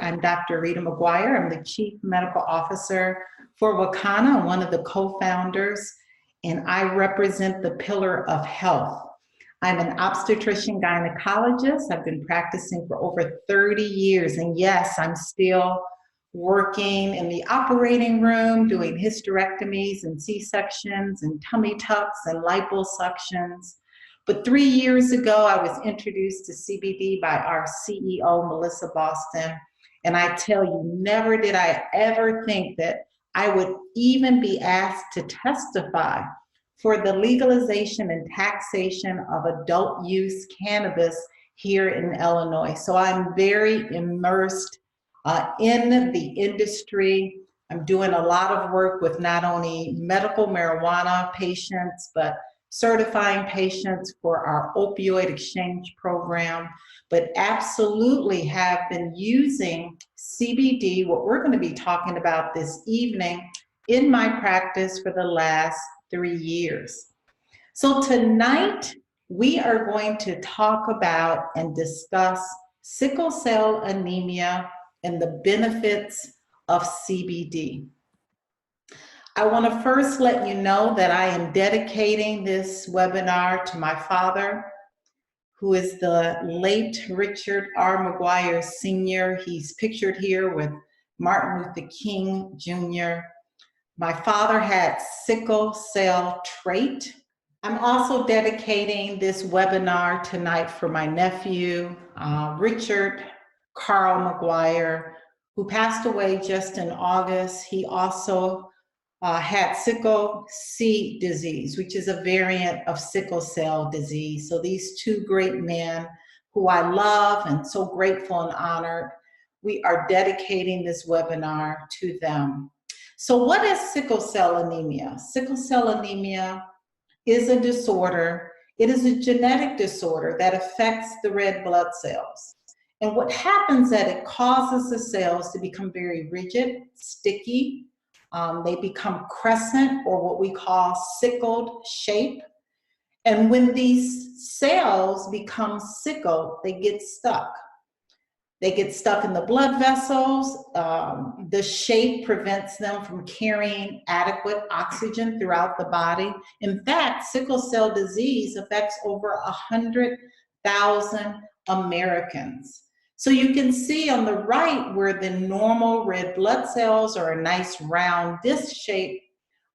I'm Dr. Rita McGuire. I'm the Chief Medical Officer for Wakana, one of the co-founders, and I represent the pillar of health. I'm an obstetrician gynecologist. I've been practicing for over 30 years, and yes, I'm still working in the operating room, doing hysterectomies and C-sections and tummy tucks and liposuctions. But 3 years ago, I was introduced to CBD by our CEO, Melissa Boston. And I tell you, never did I ever think that I would even be asked to testify for the legalization and taxation of adult use cannabis here in Illinois. So I'm very immersed in the industry. I'm doing a lot of work with not only medical marijuana patients, but certifying patients for our opioid exchange program, but absolutely have been using CBD, what we're going to be talking about this evening, in my practice for the last 3 years. So tonight, we are going to talk about and discuss sickle cell anemia and the benefits of CBD. I want to first let you know that I am dedicating this webinar to my father, who is the late Richard R. McGuire Sr. He's pictured here with Martin Luther King Jr. My father had sickle cell trait. I'm also dedicating this webinar tonight for my nephew, Richard Carl McGuire, who passed away just in August. He also had sickle C disease, which is a variant of sickle cell disease. So these two great men who I love and so grateful and honored, we are dedicating this webinar to them. So what is sickle cell anemia? Sickle cell anemia is a disorder. It is a genetic disorder that affects the red blood cells. And what happens is that it causes the cells to become very rigid, sticky. They become crescent, or what we call sickled shape. And when these cells become sickled, they get stuck. They get stuck in the blood vessels. The shape prevents them from carrying adequate oxygen throughout the body. In fact, sickle cell disease affects over 100,000 Americans. So you can see on the right where the normal red blood cells are a nice round disc shape,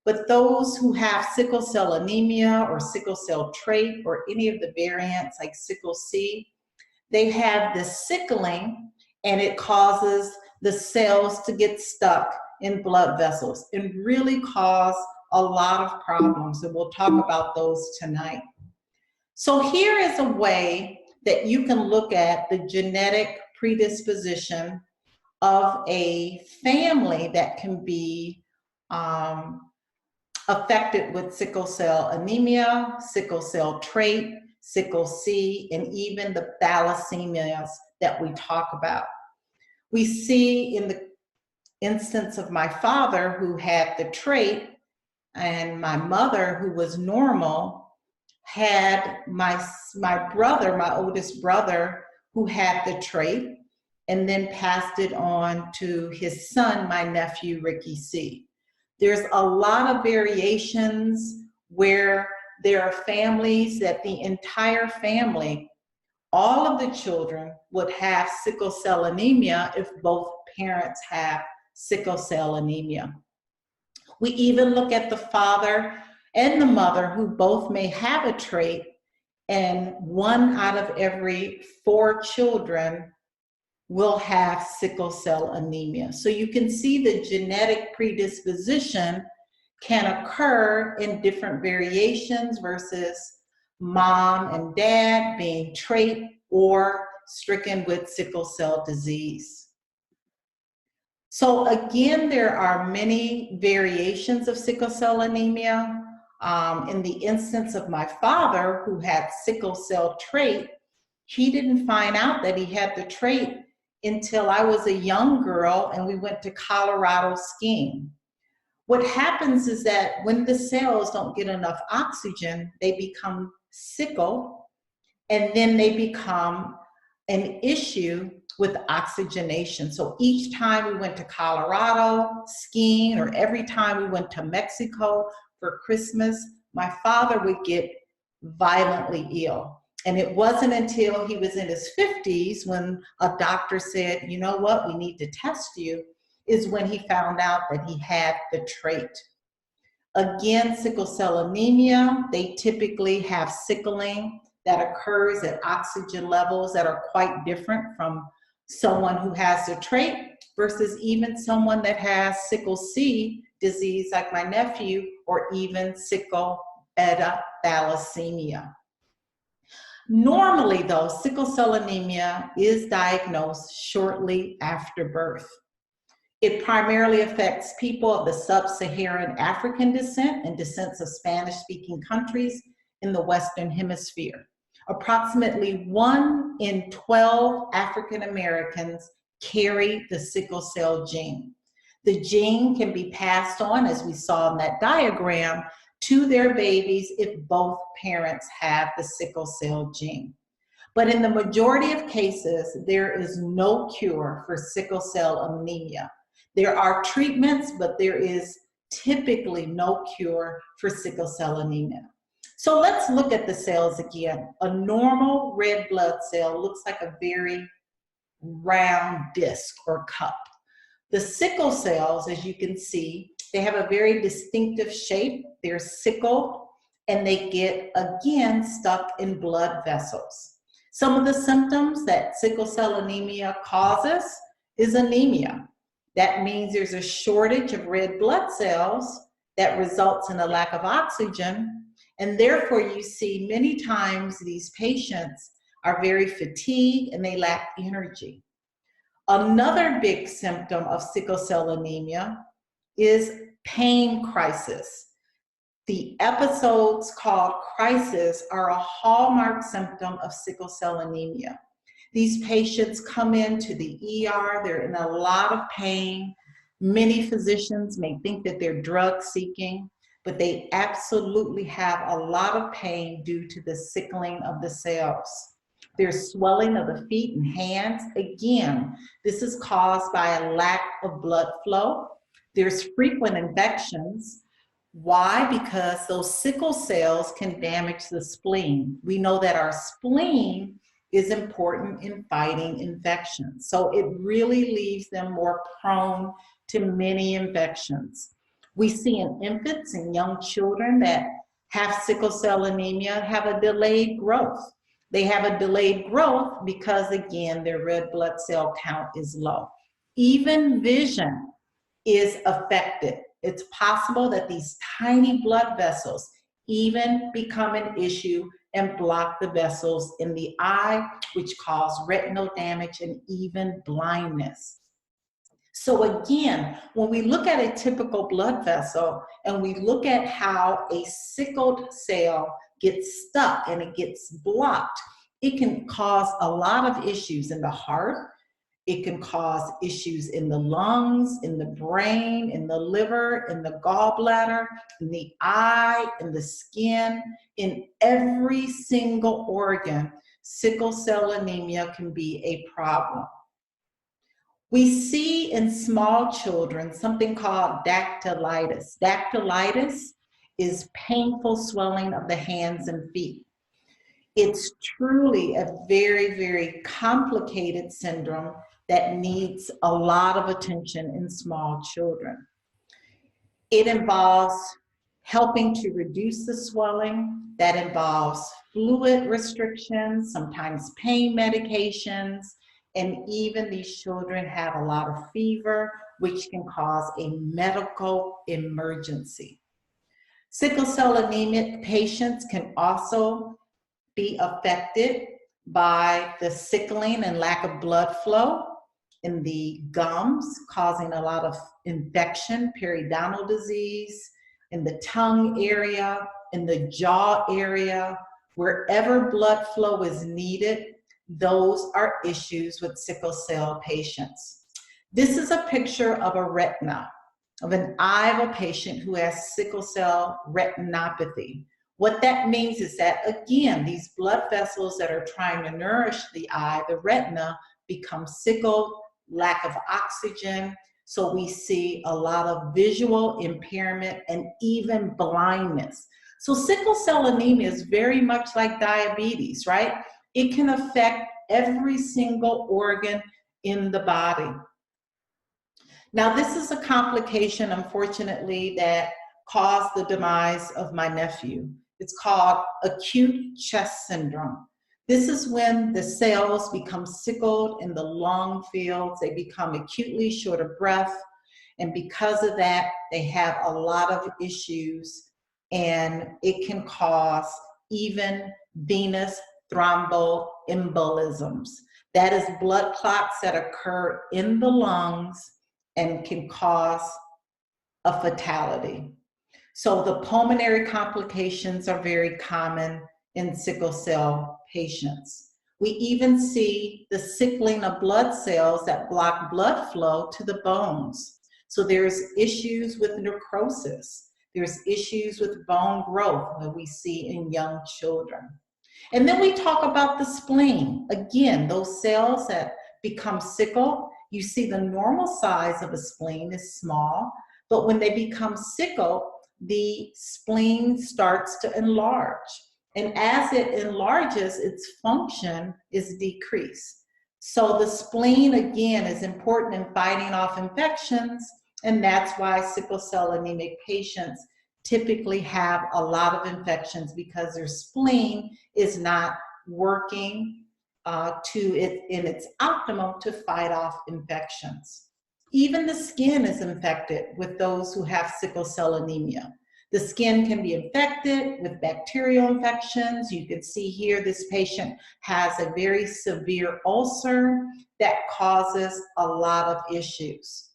but those who have sickle cell anemia or sickle cell trait or any of the variants like sickle C, they have the sickling, and it causes the cells to get stuck in blood vessels and really cause a lot of problems, and we'll talk about those tonight. So here is a way that you can look at the genetic predisposition of a family that can be affected with sickle cell anemia, sickle cell trait, sickle C, and even the thalassemias that we talk about. We see in the instance of my father who had the trait, and my mother who was normal, had my brother, my oldest brother, who had the trait, and then passed it on to his son, my nephew, Ricky C. There's a lot of variations where there are families that the entire family, all of the children, would have sickle cell anemia if both parents have sickle cell anemia. We even look at the father and the mother who both may have a trait, and 1 out of every 4 children will have sickle cell anemia. So you can see the genetic predisposition can occur in different variations versus mom and dad being trait or stricken with sickle cell disease. So again, there are many variations of sickle cell anemia. In the instance of my father, who had sickle cell trait, he didn't find out that he had the trait until I was a young girl and we went to Colorado skiing. What happens is that when the cells don't get enough oxygen, they become sickle, and then they become an issue with oxygenation. So each time we went to Colorado skiing, or every time we went to Mexico for Christmas, my father would get violently ill. And it wasn't until he was in his 50s when a doctor said, you know what, we need to test you, is when he found out that he had the trait. Again, sickle cell anemia, they typically have sickling that occurs at oxygen levels that are quite different from someone who has the trait versus even someone that has sickle C disease like my nephew, or even sickle beta thalassemia. Normally though, sickle cell anemia is diagnosed shortly after birth. It primarily affects people of the sub-Saharan African descent and descents of Spanish-speaking countries in the Western Hemisphere. Approximately 1 in 12 African Americans carry the sickle cell gene. The gene can be passed on, as we saw in that diagram, to their babies if both parents have the sickle cell gene. But in the majority of cases, there is no cure for sickle cell anemia. There are treatments, but there is typically no cure for sickle cell anemia. So let's look at the cells again. A normal red blood cell looks like a very round disc or cup. The sickle cells, as you can see, they have a very distinctive shape. They're sickled and they get, again, stuck in blood vessels. Some of the symptoms that sickle cell anemia causes is anemia. That means there's a shortage of red blood cells that results in a lack of oxygen, and therefore you see many times these patients are very fatigued and they lack energy. Another big symptom of sickle cell anemia is pain crisis. The episodes called crisis are a hallmark symptom of sickle cell anemia. These patients come into the ER, they're in a lot of pain. Many physicians may think that they're drug seeking, but they absolutely have a lot of pain due to the sickling of the cells. There's swelling of the feet and hands. Again, this is caused by a lack of blood flow. There's frequent infections. Why? Because those sickle cells can damage the spleen. We know that our spleen is important in fighting infections. So it really leaves them more prone to many infections. We see in infants and young children that have sickle cell anemia have a delayed growth. They have a delayed growth because, again, their red blood cell count is low. Even vision is affected. It's possible that these tiny blood vessels even become an issue and block the vessels in the eye, which cause retinal damage and even blindness. So again, when we look at a typical blood vessel and we look at how a sickled cell gets stuck and it gets blocked, it can cause a lot of issues in the heart. It can cause issues in the lungs, in the brain, in the liver, in the gallbladder, in the eye, in the skin, in every single organ. Sickle cell anemia can be a problem. We see in small children something called dactylitis. Dactylitis is painful swelling of the hands and feet. It's truly a very, very complicated syndrome that needs a lot of attention in small children. It involves helping to reduce the swelling. That involves fluid restrictions, sometimes pain medications, and even these children have a lot of fever, which can cause a medical emergency. Sickle cell anemic patients can also be affected by the sickling and lack of blood flow in the gums, causing a lot of infection, periodontal disease, in the tongue area, in the jaw area. Wherever blood flow is needed, those are issues with sickle cell patients. This is a picture of a retina, of an eye of a patient who has sickle cell retinopathy. What that means is that, again, these blood vessels that are trying to nourish the eye, the retina, become sickled, lack of oxygen. So we see a lot of visual impairment and even blindness. So sickle cell anemia is very much like diabetes, right? It can affect every single organ in the body. Now, this is a complication, unfortunately, that caused the demise of my nephew. It's called acute chest syndrome. This is when the cells become sickled in the lung fields. They become acutely short of breath. And because of that, they have a lot of issues, and it can cause even venous thromboembolisms. That is blood clots that occur in the lungs and can cause a fatality. So the pulmonary complications are very common in sickle cell patients. We even see the sickling of blood cells that block blood flow to the bones. So there's issues with necrosis. There's issues with bone growth that we see in young children. And then we talk about the spleen. Again, those cells that become sickle, you see the normal size of a spleen is small, but when they become sickle, the spleen starts to enlarge. And as it enlarges, its function is decreased. So the spleen, again, is important in fighting off infections, and that's why sickle cell anemic patients typically have a lot of infections, because their spleen is not working in its optimum to fight off infections. Even the skin is infected with those who have sickle cell anemia. The skin can be infected with bacterial infections. You can see here this patient has a very severe ulcer that causes a lot of issues.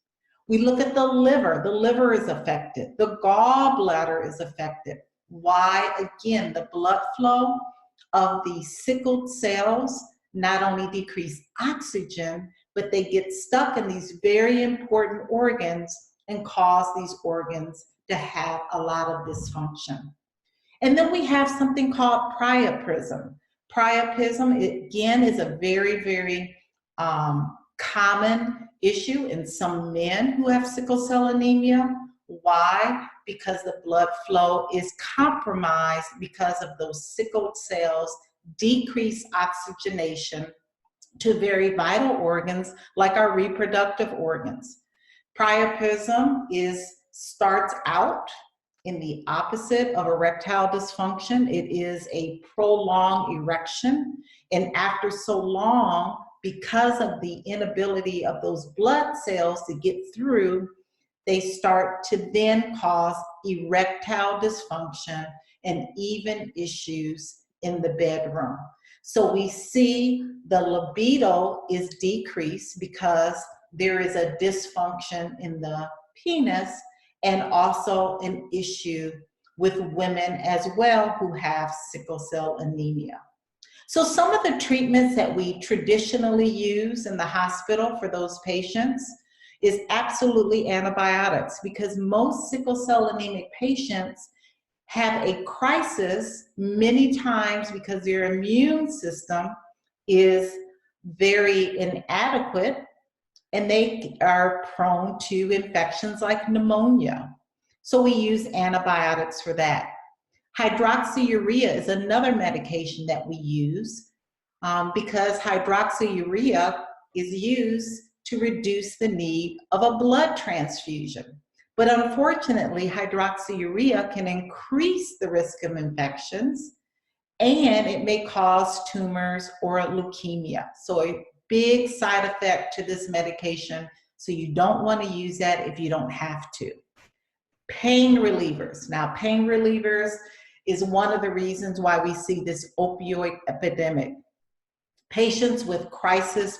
We look at the liver. The liver is affected. The gallbladder is affected. Why? Again, the blood flow of the sickled cells not only decrease oxygen, but they get stuck in these very important organs and cause these organs to have a lot of dysfunction. And then we have something called priapism. Priapism, again, is a very, very common issue in some men who have sickle cell anemia. Why? Because the blood flow is compromised because of those sickled cells decrease oxygenation to very vital organs like our reproductive organs. Priapism starts out in the opposite of erectile dysfunction. It is a prolonged erection, and after so long, because of the inability of those blood cells to get through, they start to then cause erectile dysfunction and even issues in the bedroom. So we see the libido is decreased because there is a dysfunction in the penis, and also an issue with women as well who have sickle cell anemia. So some of the treatments that we traditionally use in the hospital for those patients is absolutely antibiotics, because most sickle cell anemic patients have a crisis many times because their immune system is very inadequate, and they are prone to infections like pneumonia. So we use antibiotics for that. Hydroxyurea is another medication that we use because hydroxyurea is used to reduce the need of a blood transfusion. But unfortunately, hydroxyurea can increase the risk of infections, and it may cause tumors or leukemia. So a big side effect to this medication, so you don't want to use that if you don't have to. Pain relievers. Now, pain relievers is one of the reasons why we see this opioid epidemic. Patients with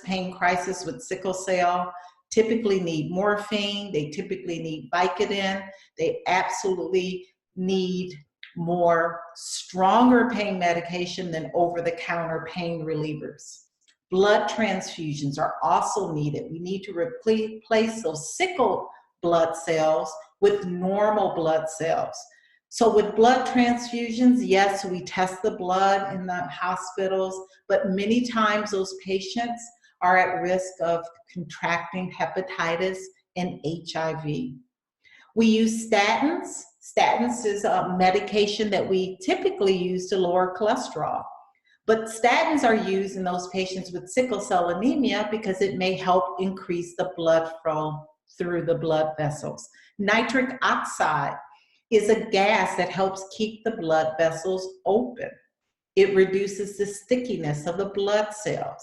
pain crisis with sickle cell typically need morphine, they typically need Vicodin, they absolutely need more stronger pain medication than over-the-counter pain relievers. Blood transfusions are also needed. We need to replace those sickle blood cells with normal blood cells. So with blood transfusions, yes, we test the blood in the hospitals, but many times those patients are at risk of contracting hepatitis and HIV. We use statins. Statins is a medication that we typically use to lower cholesterol. But statins are used in those patients with sickle cell anemia because it may help increase the blood flow through the blood vessels. Nitric oxide is a gas that helps keep the blood vessels open. It reduces the stickiness of the blood cells.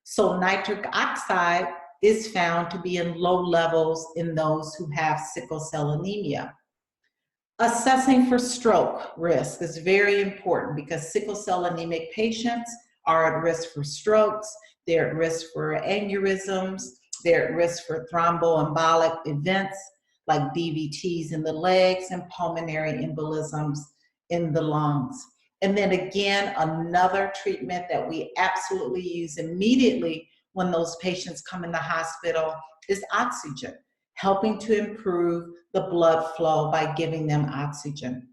So nitric oxide is found to be in low levels in those who have sickle cell anemia. Assessing for stroke risk is very important because sickle cell anemic patients are at risk for strokes, they're at risk for aneurysms, they're at risk for thromboembolic events like DVTs in the legs and pulmonary embolisms in the lungs. And then again, another treatment that we absolutely use immediately when those patients come in the hospital is oxygen, helping to improve the blood flow by giving them oxygen.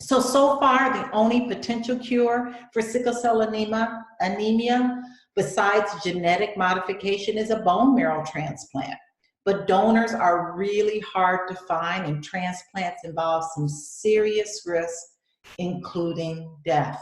So far, the only potential cure for sickle cell anemia, besides genetic modification, is a bone marrow transplant. But donors are really hard to find, and transplants involve some serious risks, including death.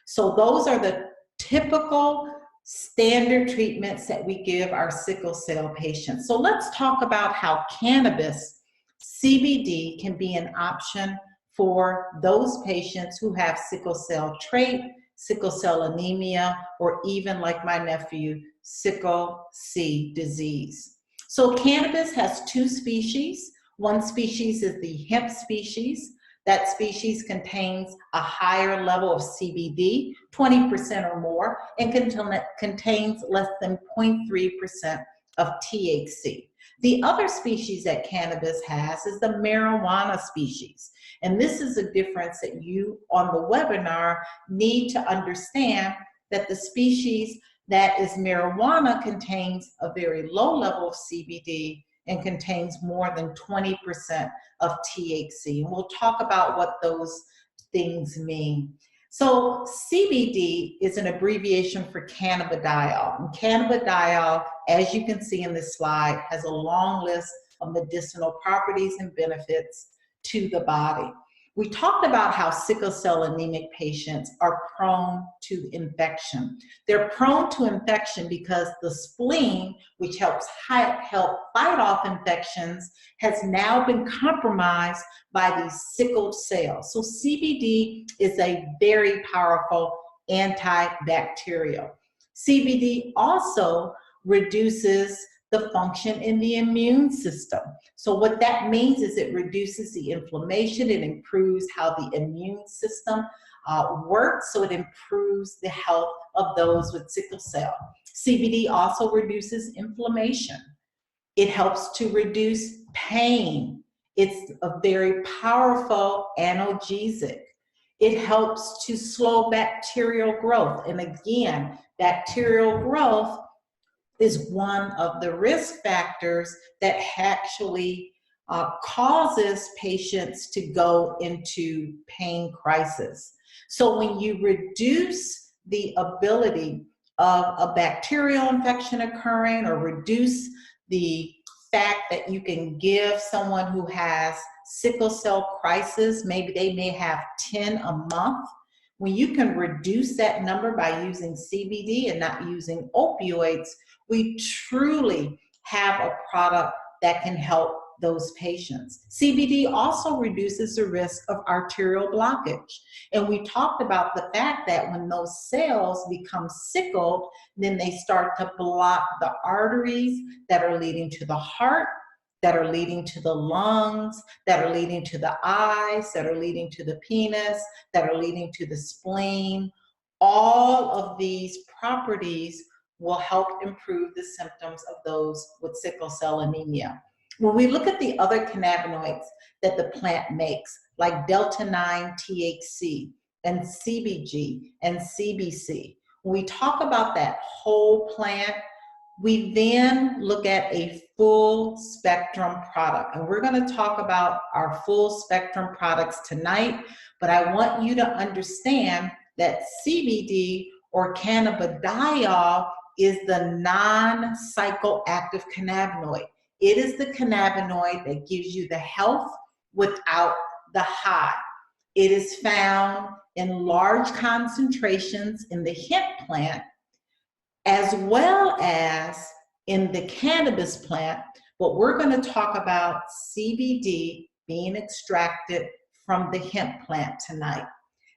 So those are the typical standard treatments that we give our sickle cell patients. So let's talk about how cannabis, CBD, can be an option for those patients who have sickle cell trait, sickle cell anemia, or even like my nephew, sickle C disease. So cannabis has two species. One species is the hemp species. That species contains a higher level of CBD, 20% or more, and contains less than 0.3% of THC. The other species that cannabis has is the marijuana species. And this is a difference that you on the webinar need to understand, that the species that is marijuana contains a very low level of CBD and contains more than 20% of THC. And we'll talk about what those things mean. So CBD is an abbreviation for cannabidiol. And cannabidiol, as you can see in this slide, has a long list of medicinal properties and benefits to the body. We talked about how sickle cell anemic patients are prone to infection. They're prone to infection because the spleen, which help fight off infections, has now been compromised by these sickled cells. So CBD is a very powerful antibacterial. CBD also reduces the function in the immune system. So what that means is it reduces the inflammation, it improves how the immune system works, so it improves the health of those with sickle cell. CBD also reduces inflammation. It helps to reduce pain. It's a very powerful analgesic. It helps to slow bacterial growth. And again, bacterial growth is one of the risk factors that actually causes patients to go into pain crisis. So when you reduce the ability of a bacterial infection occurring, or reduce the fact that you can give someone who has sickle cell crisis, maybe they may have 10 a month, when you can reduce that number by using CBD and not using opioids, we truly have a product that can help those patients. CBD also reduces the risk of arterial blockage. And we talked about the fact that when those cells become sickled, then they start to block the arteries that are leading to the heart, that are leading to the lungs, that are leading to the eyes, that are leading to the penis, that are leading to the spleen. All of these properties will help improve the symptoms of those with sickle cell anemia. When we look at the other cannabinoids that the plant makes, like delta-9 THC and CBG and CBC, when we talk about that whole plant, we then look at a full spectrum product. And we're going to talk about our full spectrum products tonight, but I want you to understand that CBD or cannabidiol is the non-psychoactive cannabinoid. It is the cannabinoid that gives you the health without the high. It is found in large concentrations in the hemp plant, as well as in the cannabis plant, but we're going to talk about CBD being extracted from the hemp plant tonight.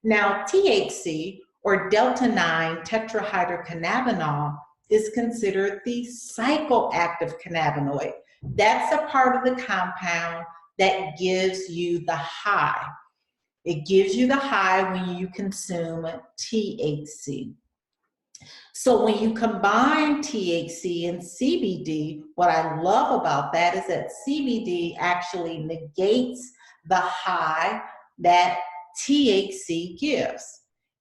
Now, THC, or delta-9 tetrahydrocannabinol, is considered the psychoactive cannabinoid. That's a part of the compound that gives you the high. It gives you the high when you consume THC. So when you combine THC and CBD, what I love about that is that CBD actually negates the high that THC gives.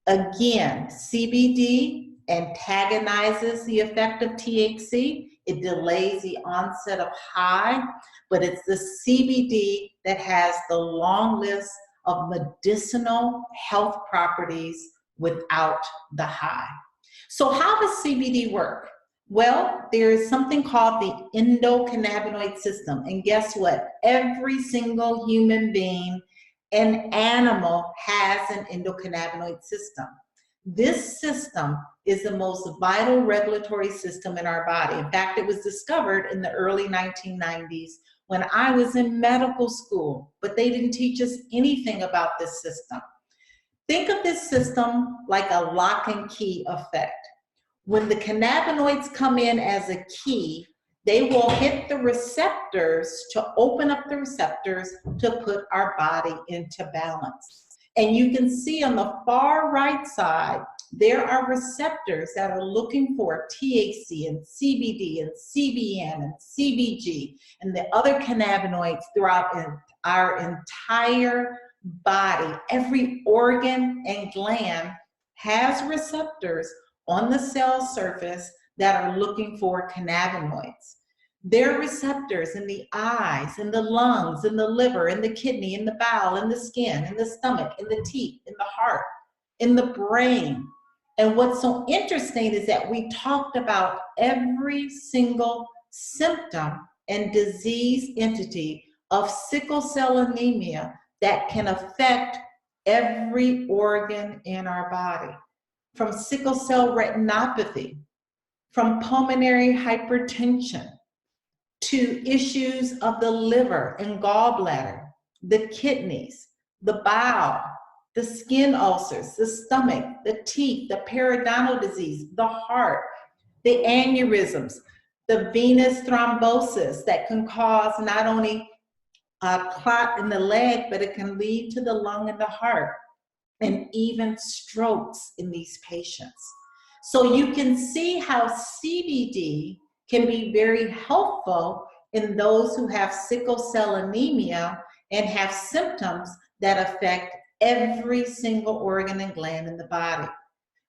Again, CBD antagonizes the effect of THC. It delays the onset of high, but it's the CBD that has the long list of medicinal health properties without the high. So how does CBD work? Well, there is something called the endocannabinoid system. And guess what? Every single human being and animal has an endocannabinoid system. This system is the most vital regulatory system in our body. In fact, it was discovered in the early 1990s when I was in medical school, but they didn't teach us anything about this system. Think of this system like a lock and key effect. When the cannabinoids come in as a key, they will hit the receptors to open up the receptors to put our body into balance. And you can see on the far right side, there are receptors that are looking for THC and CBD and CBN and CBG and the other cannabinoids throughout our entire body. Every organ and gland has receptors on the cell surface that are looking for cannabinoids. There are receptors in the eyes, in the lungs, in the liver, in the kidney, in the bowel, in the skin, in the stomach, in the teeth, in the heart, in the brain. And what's so interesting is that we talked about every single symptom and disease entity of sickle cell anemia that can affect every organ in our body. From sickle cell retinopathy, from pulmonary hypertension, to issues of the liver and gallbladder, the kidneys, the bowel, the skin ulcers, the stomach, the teeth, the periodontal disease, the heart, the aneurysms, the venous thrombosis that can cause not only a clot in the leg, but it can lead to the lung and the heart, and even strokes in these patients. So you can see how CBD can be very helpful in those who have sickle cell anemia and have symptoms that affect every single organ and gland in the body.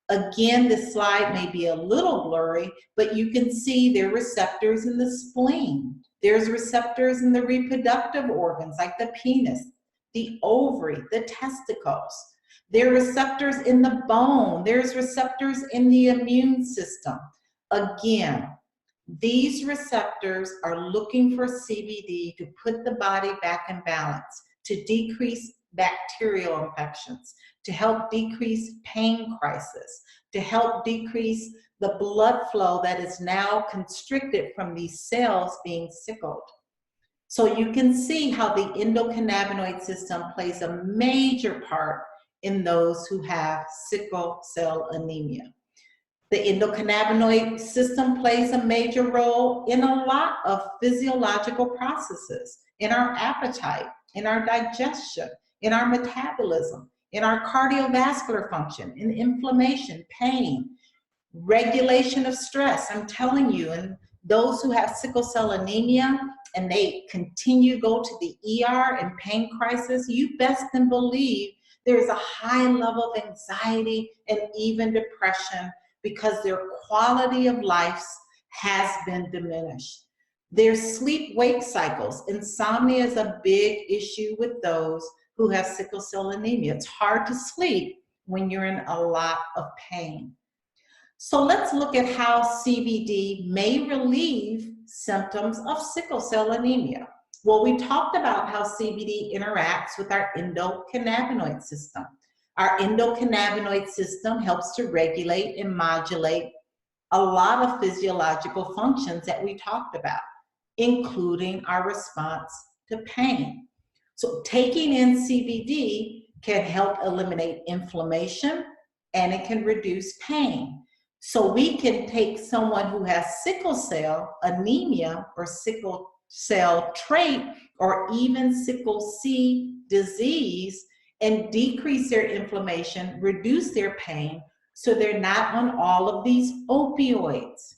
Again, this slide may be a little blurry, but you can see there are receptors in the spleen. There's receptors in the reproductive organs like the penis, the ovary, the testicles. There are receptors in the bone. There's receptors in the immune system. Again, these receptors are looking for CBD to put the body back in balance, to decrease bacterial infections, to help decrease pain crisis, to help decrease the blood flow that is now constricted from these cells being sickled. So you can see how the endocannabinoid system plays a major part in those who have sickle cell anemia. The endocannabinoid system plays a major role in a lot of physiological processes, in our appetite, in our digestion, in our metabolism, in our cardiovascular function, in inflammation, pain, regulation of stress. I'm telling you, and those who have sickle cell anemia and they continue to go to the ER and pain crisis, you best can believe there's a high level of anxiety and even depression because their quality of life has been diminished. Their sleep-wake cycles. Insomnia is a big issue with those who have sickle cell anemia. It's hard to sleep when you're in a lot of pain. So let's look at how CBD may relieve symptoms of sickle cell anemia. Well, we talked about how CBD interacts with our endocannabinoid system. Our endocannabinoid system helps to regulate and modulate a lot of physiological functions that we talked about, including our response to pain. So taking in CBD can help eliminate inflammation and it can reduce pain. So we can take someone who has sickle cell anemia or sickle cell trait or even sickle C disease and decrease their inflammation, reduce their pain, so they're not on all of these opioids.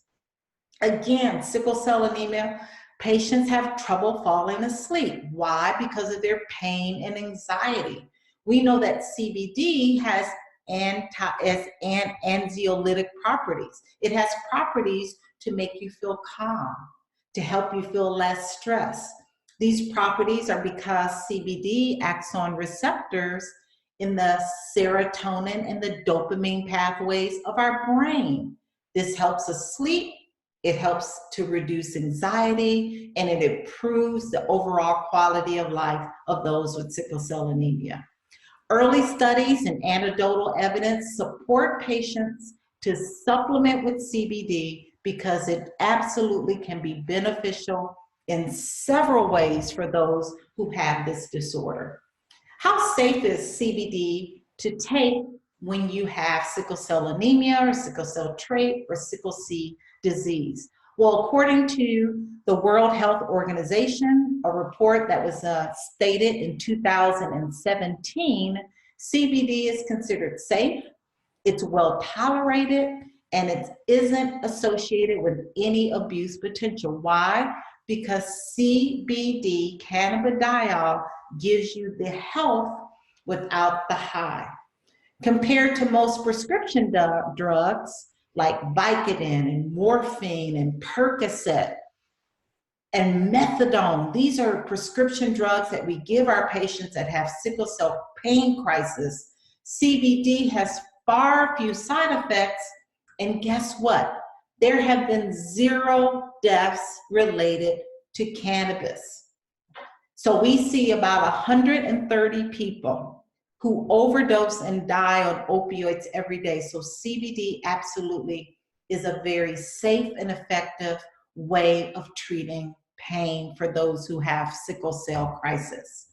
Again, sickle cell anemia, patients have trouble falling asleep. Why? Because of their pain and anxiety. We know that CBD has anxiolytic properties. It has properties to make you feel calm, to help you feel less stress. These properties are because CBD acts on receptors in the serotonin and the dopamine pathways of our brain. This helps us sleep, it helps to reduce anxiety, and it improves the overall quality of life of those with sickle cell anemia. Early studies and anecdotal evidence support patients to supplement with CBD because it absolutely can be beneficial in several ways for those who have this disorder. How safe is CBD to take when you have sickle cell anemia or sickle cell trait or sickle C disease? Well, according to the World Health Organization, a report that was stated in 2017, CBD is considered safe, it's well tolerated, and it isn't associated with any abuse potential. Why? Because CBD, cannabidiol, gives you the health without the high. Compared to most prescription drugs like Vicodin and morphine and Percocet and methadone, these are prescription drugs that we give our patients that have sickle cell pain crisis. CBD has far few side effects, and guess what? There have been 0 deaths related to cannabis. So we see about 130 people who overdose and die on opioids every day. So CBD absolutely is a very safe and effective way of treating pain for those who have sickle cell crisis.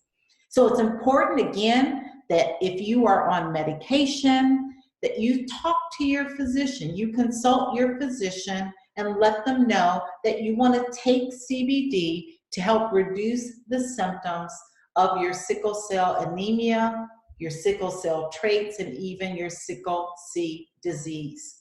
So it's important, again, that if you are on medication, that you talk to your physician, you consult your physician and let them know that you want to take CBD to help reduce the symptoms of your sickle cell anemia, your sickle cell traits, and even your sickle C disease.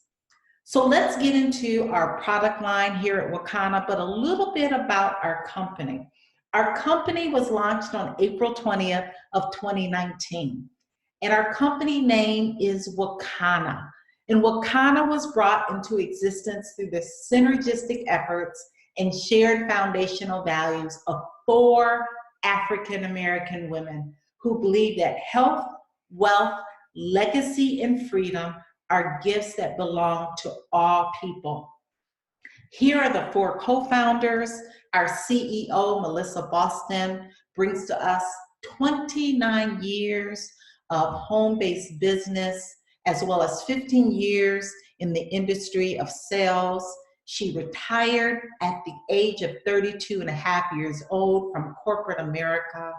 So let's get into our product line here at Wakana, but a little bit about our company. Our company was launched on April 20th of 2019, and our company name is Wakana. And Wakana was brought into existence through the synergistic efforts and shared foundational values of 4 African American women who believe that health, wealth, legacy, and freedom are gifts that belong to all people. Here are the 4 co-founders. Our CEO, Melissa Boston, brings to us 29 years of home-based business, as well as 15 years in the industry of sales. She retired at the age of 32 and a half years old from corporate America.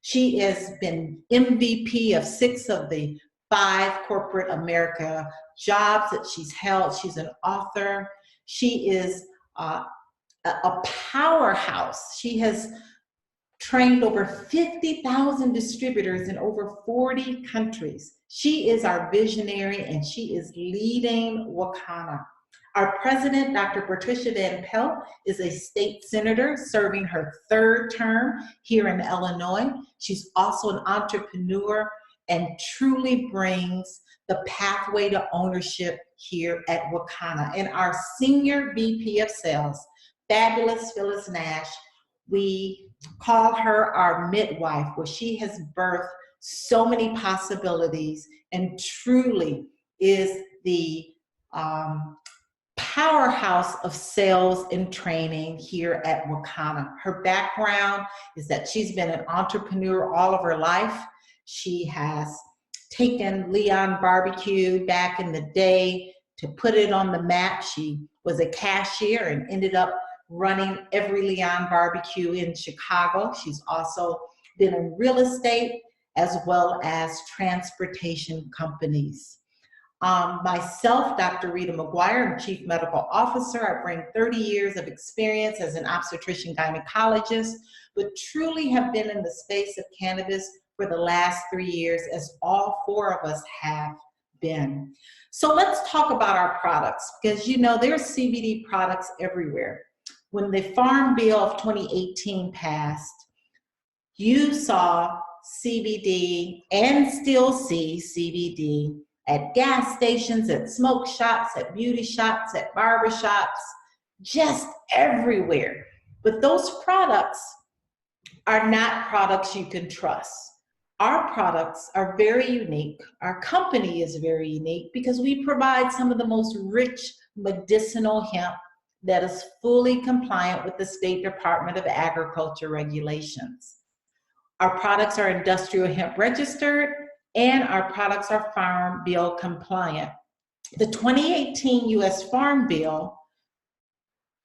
She has been MVP of 6 of the 5 corporate America jobs that she's held. She's an author. She is a powerhouse. She has trained over 50,000 distributors in over 40 countries. She is our visionary and she is leading Wakana. Our president, Dr. Patricia Van Pelt, is a state senator serving her 3rd term here in Illinois. She's also an entrepreneur and truly brings the pathway to ownership here at Wakana. And our senior VP of sales, fabulous Phyllis Nash, we call her our midwife, where she has birthed so many possibilities and truly is the powerhouse of sales and training here at Wakana. Her background is that she's been an entrepreneur all of her life. She has taken Leon Barbecue back in the day to put it on the map. She was a cashier and ended up running every Leon Barbecue in Chicago. She's also been in real estate as well as transportation companies. Myself, Dr. Rita McGuire, I'm Chief Medical Officer. I bring 30 years of experience as an obstetrician gynecologist, but truly have been in the space of cannabis for the last 3 years, as all 4 of us have been. So let's talk about our products, because you know there's CBD products everywhere. When the Farm Bill of 2018 passed, you saw CBD and still see CBD at gas stations, at smoke shops, at beauty shops, at barber shops, just everywhere. But those products are not products you can trust. Our products are very unique. Our company is very unique because we provide some of the most rich medicinal hemp that is fully compliant with the State Department of Agriculture regulations. Our products are industrial hemp registered, and our products are Farm Bill compliant. The 2018 U.S. Farm Bill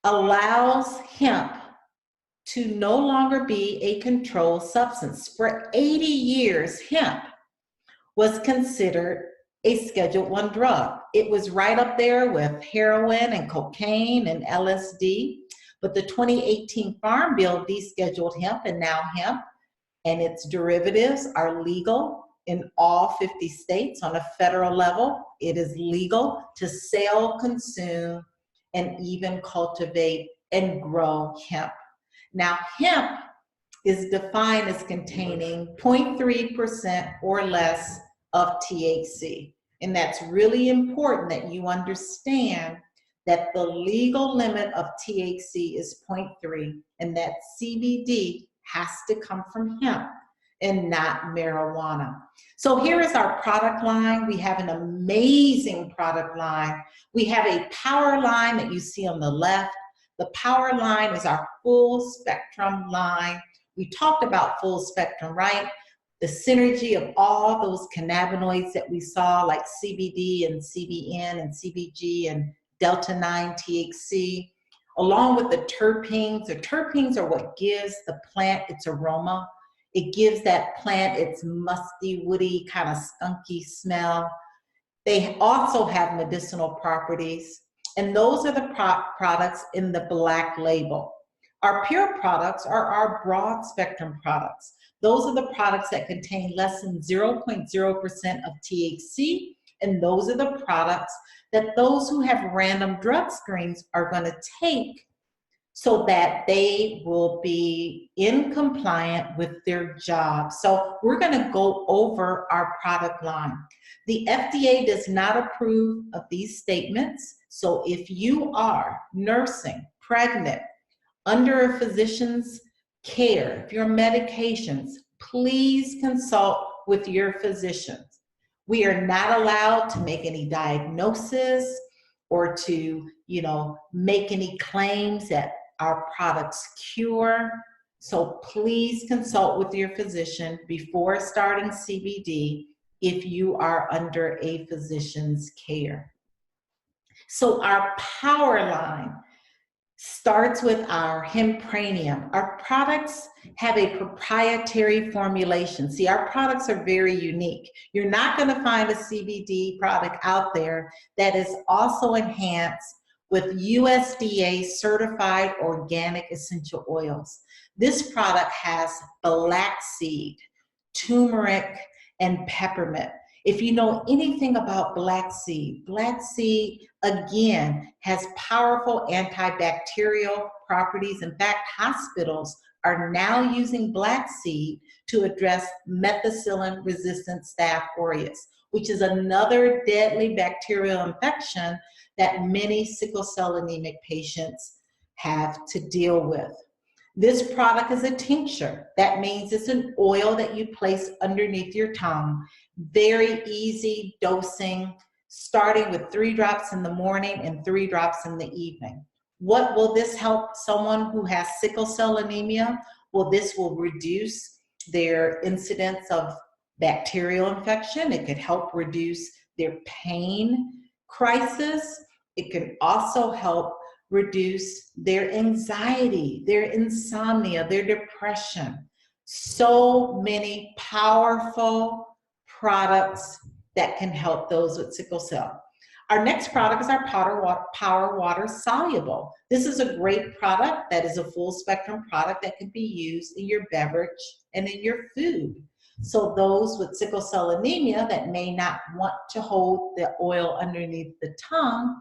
allows hemp to no longer be a controlled substance. For 80 years, hemp was considered a Schedule I drug. It was right up there with heroin and cocaine and LSD, but the 2018 Farm Bill descheduled hemp, and now hemp and its derivatives are legal in all 50 states. On a federal level, it is legal to sell, consume, and even cultivate and grow hemp. Now, hemp is defined as containing 0.3% or less of THC. And that's really important that you understand that the legal limit of THC is 0.3, and that CBD has to come from hemp and not marijuana. So here is our product line. We have an amazing product line. We have a power line that you see on the left. The power line is our full spectrum line. We talked about full spectrum, right? The synergy of all those cannabinoids that we saw, like CBD and CBN and CBG and Delta-9 THC, along with the terpenes. The terpenes are what gives the plant its aroma. It gives that plant its musty, woody, kind of skunky smell. They also have medicinal properties, and those are the products in the black label. Our pure products are our broad spectrum products. Those are the products that contain less than 0.0% of THC, and those are the products that those who have random drug screens are going to take so that they will be in compliant with their job. So we're going to go over our product line. The FDA does not approve of these statements. So if you are nursing, pregnant, under a physician's care, if you're on medications, please consult with your physicians. We are not allowed to make any diagnosis or to, make any claims that our products cure. So please consult with your physician before starting CBD if you are under a physician's care. So our power line starts with our hempranium. Our products have a proprietary formulation. See, our products are very unique. You're not going to find a CBD product out there that is also enhanced with USDA certified organic essential oils. This product has black seed, turmeric, and peppermint. If you know anything about black seed again has powerful antibacterial properties. In fact, hospitals are now using black seed to address methicillin-resistant Staph aureus, which is another deadly bacterial infection that many sickle cell anemic patients have to deal with. This product is a tincture. That means it's an oil that you place underneath your tongue. Very easy dosing, starting with 3 drops in the morning and 3 drops in the evening. What will this help someone who has sickle cell anemia? Well, this will reduce their incidence of bacterial infection. It could help reduce their pain crisis. It can also help reduce their anxiety, their insomnia, their depression. So many powerful products that can help those with sickle cell. Our next product is our Power Water Soluble. This is a great product that is a full spectrum product that can be used in your beverage and in your food. So those with sickle cell anemia that may not want to hold the oil underneath the tongue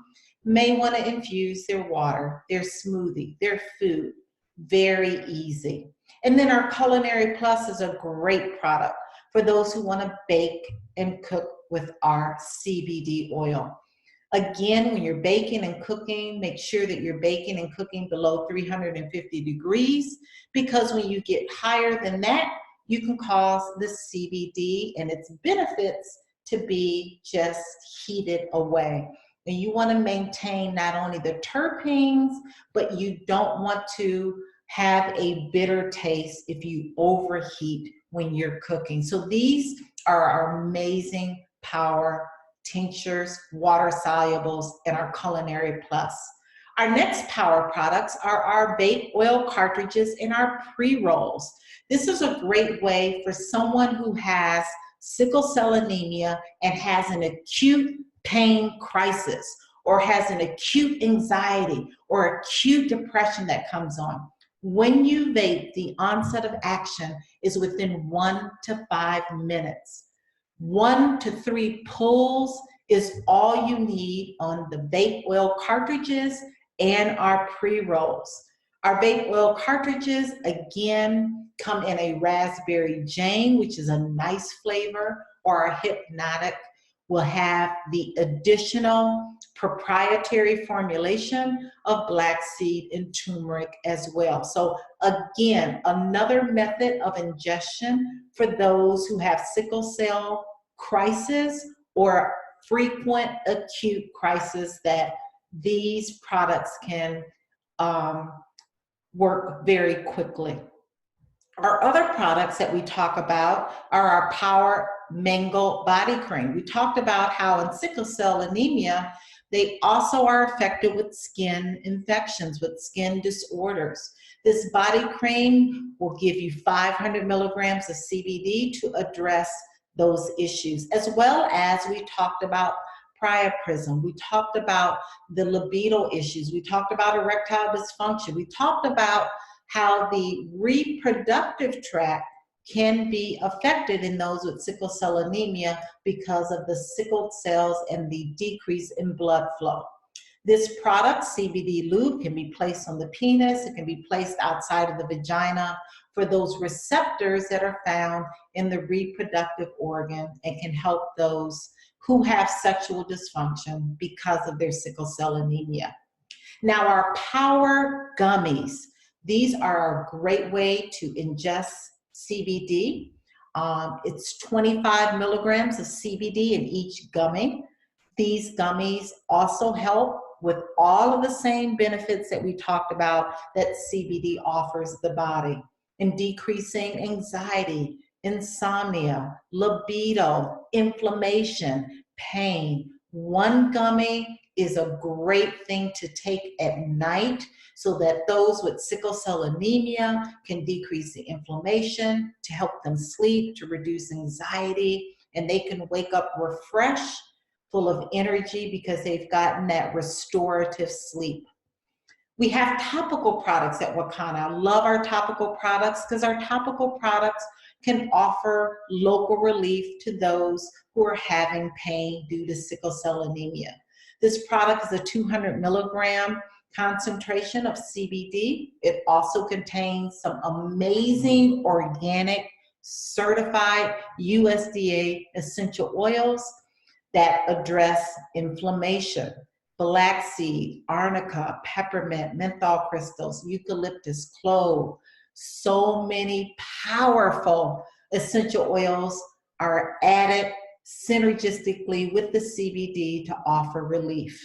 may want to infuse their water, their smoothie, their food. Very easy. And then our Culinary Plus is a great product for those who want to bake and cook with our CBD oil. Again, when you're baking and cooking, make sure that you're baking and cooking below 350 degrees, because when you get higher than that, you can cause the CBD and its benefits to be just heated away. And you want to maintain not only the terpenes, but you don't want to have a bitter taste if you overheat when you're cooking. So these are our amazing power tinctures, water solubles, and our Culinary Plus. Our next power products are our vape oil cartridges and our pre-rolls. This is a great way for someone who has sickle cell anemia and has an acute pain crisis, or has an acute anxiety or acute depression that comes on. When you vape, the onset of action is within 1 to 5 minutes. 1 to 3 pulls is all you need on the vape oil cartridges and our pre-rolls. Our vape oil cartridges, again, come in a raspberry jane, which is a nice flavor, or our hypnotic will have the additional proprietary formulation of black seed and turmeric as well. So again, another method of ingestion for those who have sickle cell crisis or frequent acute crisis, that these products can work very quickly. Our other products that we talk about are our Power Mango Body Cream. We talked about how in sickle cell anemia, they also are affected with skin infections, with skin disorders. This body cream will give you 500 milligrams of CBD to address those issues, as well as we talked about priapism. We talked about the libido issues. We talked about erectile dysfunction. We talked about how the reproductive tract can be affected in those with sickle cell anemia because of the sickled cells and the decrease in blood flow. This product, CBD lube, can be placed on the penis. It can be placed outside of the vagina for those receptors that are found in the reproductive organ, and can help those who have sexual dysfunction because of their sickle cell anemia. Now, our Power Gummies. These are a great way to ingest CBD. It's 25 milligrams of CBD in each gummy. These gummies also help with all of the same benefits that we talked about that CBD offers the body, in decreasing anxiety, insomnia, libido, inflammation, pain. One gummy is a great thing to take at night so that those with sickle cell anemia can decrease the inflammation, to help them sleep, to reduce anxiety, and they can wake up refreshed, full of energy, because they've gotten that restorative sleep. We have topical products at Wakana. I love our topical products because our topical products can offer local relief to those who are having pain due to sickle cell anemia. This product is a 200 milligram concentration of CBD. It also contains some amazing organic, certified USDA essential oils that address inflammation. Black seed, arnica, peppermint, menthol crystals, eucalyptus, clove. So many powerful essential oils are added synergistically with the CBD to offer relief.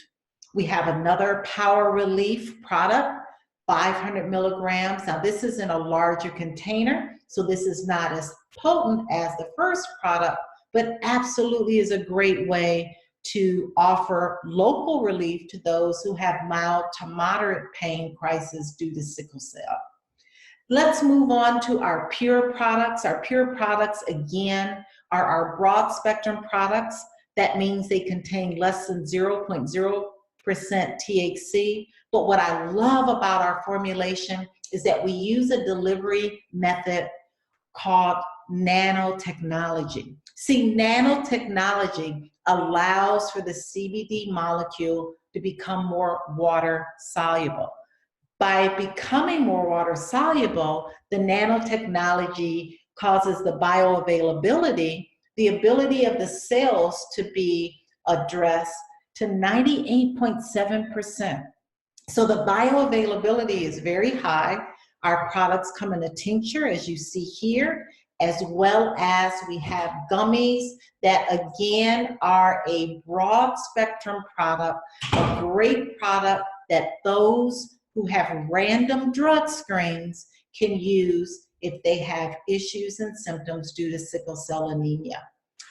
We have another Power Relief product, 500 milligrams. Now this is in a larger container, so this is not as potent as the first product, but absolutely is a great way to offer local relief to those who have mild to moderate pain crisis due to sickle cell. Let's move on to our pure products. Our pure products, again, are our broad spectrum products. That means they contain less than 0.0% THC. But what I love about our formulation is that we use a delivery method called nanotechnology. See, nanotechnology allows for the CBD molecule to become more water soluble. By becoming more water soluble, the nanotechnology causes the bioavailability, the ability of the cells to be addressed to 98.7%. So the bioavailability is very high. Our products come in a tincture, as you see here, as well as we have gummies that again are a broad spectrum product, a great product that those who have random drug screens can use if they have issues and symptoms due to sickle cell anemia.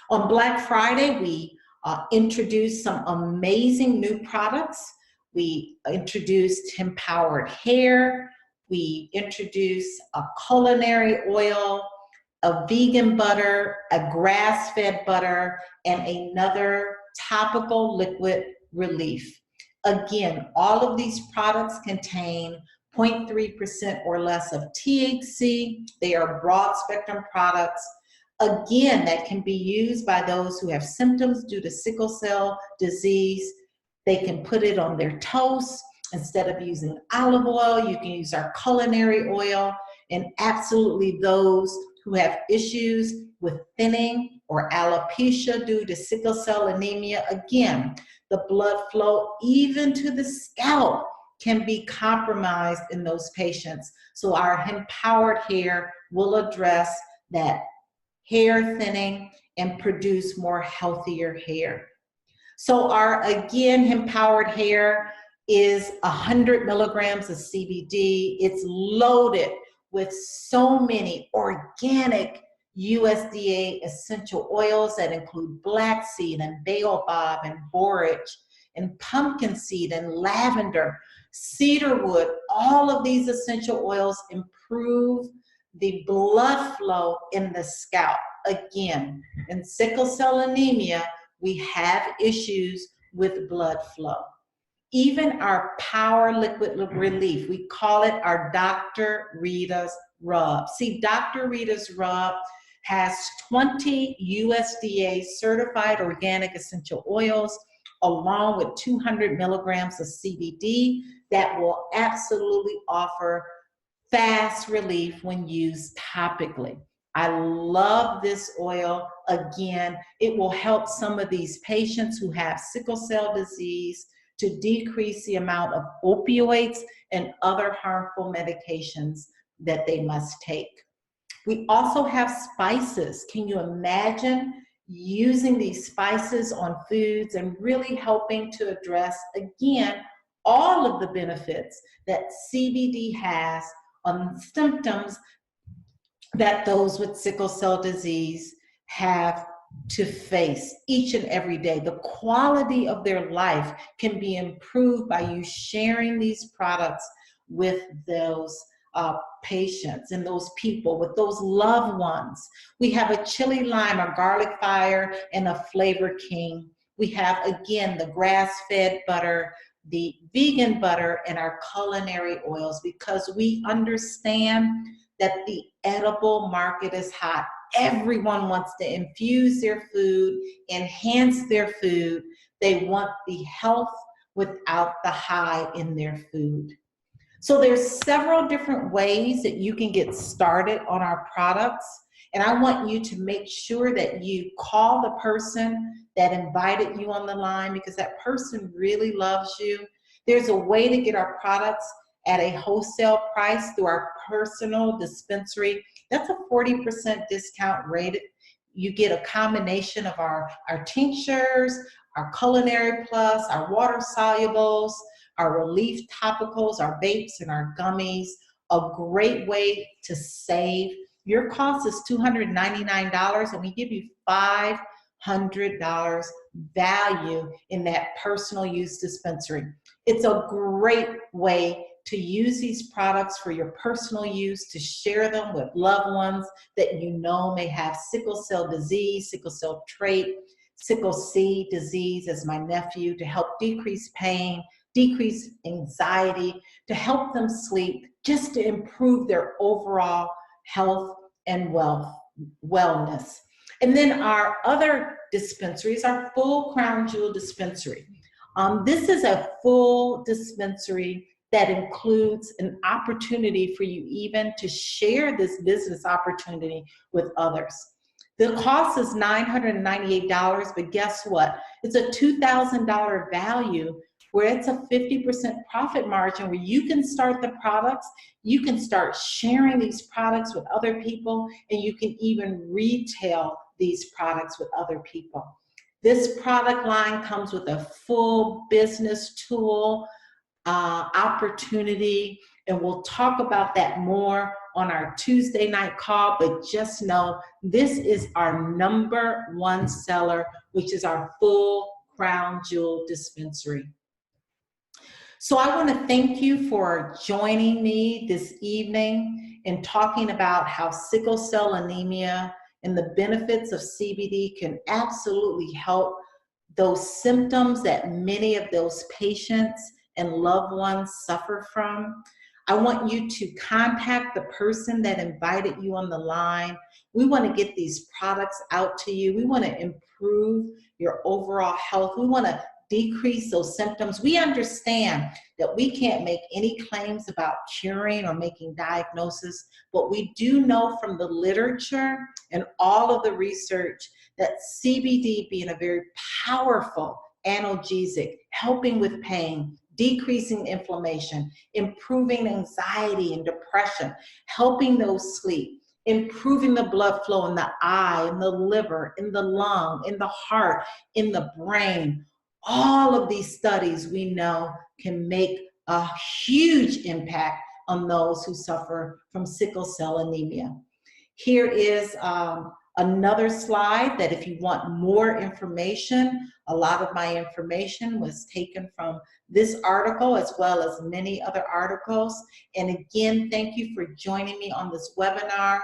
On Black Friday, we introduced some amazing new products. We introduced empowered hair. We introduced a culinary oil, a vegan butter, a grass-fed butter, and another topical liquid relief. Again, all of these products contain 0.3% or less of THC. They are broad spectrum products. Again, that can be used by those who have symptoms due to sickle cell disease. They can put it on their toast. Instead of using olive oil, you can use our culinary oil. And absolutely those who have issues with thinning or alopecia due to sickle cell anemia, again, the blood flow even to the scalp can be compromised in those patients. So our empowered hair will address that hair thinning and produce more healthier hair. So our, again, empowered hair is 100 milligrams of CBD. It's loaded with so many organic USDA essential oils that include black seed and baobab and borage and pumpkin seed and lavender, cedarwood. All of these essential oils improve the blood flow in the scalp. Again, in sickle cell anemia, we have issues with blood flow. Even our Power Liquid Relief, we call it our Dr. Rita's Rub. See, Dr. Rita's Rub has 20 USDA certified organic essential oils along with 200 milligrams of CBD that will absolutely offer fast relief when used topically. I love this oil. Again, it will help some of these patients who have sickle cell disease to decrease the amount of opioids and other harmful medications that they must take. We also have spices. Can you imagine using these spices on foods and really helping to address, again, all of the benefits that CBD has on symptoms that those with sickle cell disease have to face each and every day? The quality of their life can be improved by you sharing these products with those patients and those people, with those loved ones. We have a chili lime, a garlic fire, and a flavor king. We have, again, the grass-fed butter, the vegan butter, and our culinary oils, because we understand that the edible market is hot. Everyone wants to infuse their food, enhance their food. They want the health without the high in their food. So there's several different ways that you can get started on our products. And I want you to make sure that you call the person that invited you on the line, because that person really loves you. There's a way to get our products at a wholesale price through our personal dispensary. That's a 40% discount you get a combination of our tinctures, our culinary plus, our water solubles, our relief topicals, our vapes, and our gummies. A great way to save. Your cost is $299, and we give you $500 value in that personal use dispensary. It's a great way to use these products for your personal use, to share them with loved ones that you know may have sickle cell disease, sickle cell trait, sickle C disease, as my nephew, to help decrease pain, decrease anxiety, to help them sleep, just to improve their overall health and wellness. And then our other dispensaries are full crown jewel dispensary. This is a full dispensary that includes an opportunity for you even to share this business opportunity with others. The cost is $998, but guess what? It's a $2,000 value where it's a 50% profit margin, where you can start the products, you can start sharing these products with other people, and you can even retail these products with other people. This product line comes with a full business tool opportunity, and we'll talk about that more on our Tuesday night call, but just know this is our #1 seller, which is our full crown jewel dispensary. So I want to thank you for joining me this evening and talking about how sickle cell anemia and the benefits of CBD can absolutely help those symptoms that many of those patients and loved ones suffer from. I want you to contact the person that invited you on the line. We want to get these products out to you. We want to improve your overall health. We want to decrease those symptoms. We understand that we can't make any claims about curing or making diagnosis, but we do know from the literature and all of the research that CBD, being a very powerful analgesic, helping with pain, decreasing inflammation, improving anxiety and depression, helping those sleep, improving the blood flow in the eye, in the liver, in the lung, in the heart, in the brain. All of these studies we know can make a huge impact on those who suffer from sickle cell anemia. Here is another slide that if you want more information, a lot of my information was taken from this article as well as many other articles. And again, thank you for joining me on this webinar.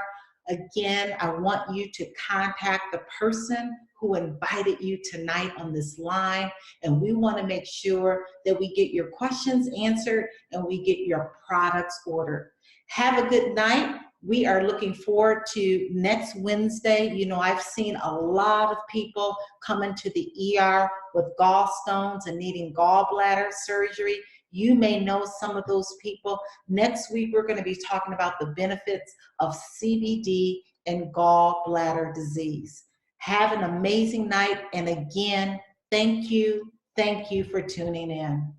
Again, I want you to contact the person who invited you tonight on this line, and we want to make sure that we get your questions answered and we get your products ordered. Have a good night. We are looking forward to next Wednesday. You know, I've seen a lot of people come into the ER with gallstones and needing gallbladder surgery. You may know some of those people. Next week, we're going to be talking about the benefits of CBD and gallbladder disease. Have an amazing night. And again, thank you for tuning in.